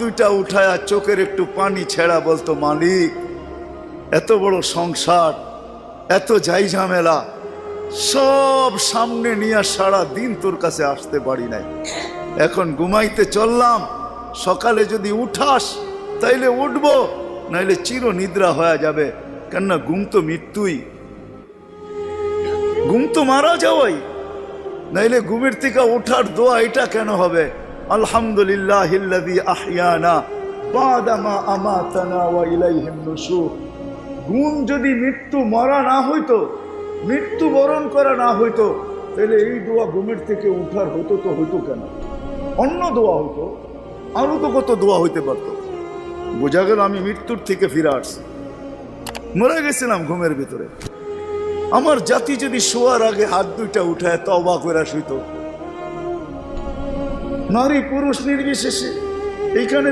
দুইটা উঠায়া চোখের একটু পানি ছেড়া বলতো, মালিক এত বড় সংসার, এত যাই ঝামেলা সব সামনে নিয়ে সারা দিন তোর কাছে আসতে পারি নাই, এখন ঘুমাইতে চললাম, সকালে যদি উঠাস তাইলে উঠবো, নাইলে চির নিদ্রা হয়ে যাবে। কেননা ঘুম তো মৃত্যুই, ঘুম তো মারা যাওয়াই, নাইলে ঘুমের থেকে ওঠার দোয়া এটা কেন হবে? আলহামদুলিল্লাহিল্লাযী আহইয়ানা বাদা মা আমাতানা ওয়া ইলাইহিন নুশুর। ঘুম যদি মৃত্যু মরা না হইতো, মৃত্যু বরণ করা না হইতো, তাহলে এই দোয়া ঘুমের থেকে উঠার হতো তো হইতো কেন? অন্য দোয়া হইতো, আরো তো কত দোয়া হইতে পারতো। বোঝা গেল আমি মৃত্যুর থেকে ফিরে আসছি, মরে গেছিলাম ঘুমের ভিতরে। আমার জাতি যদি শোয়ার আগে হাত দুইটা উঠায় তওবা করে শুইতো, নারী পুরুষ নির্বিশেষে, এইখানে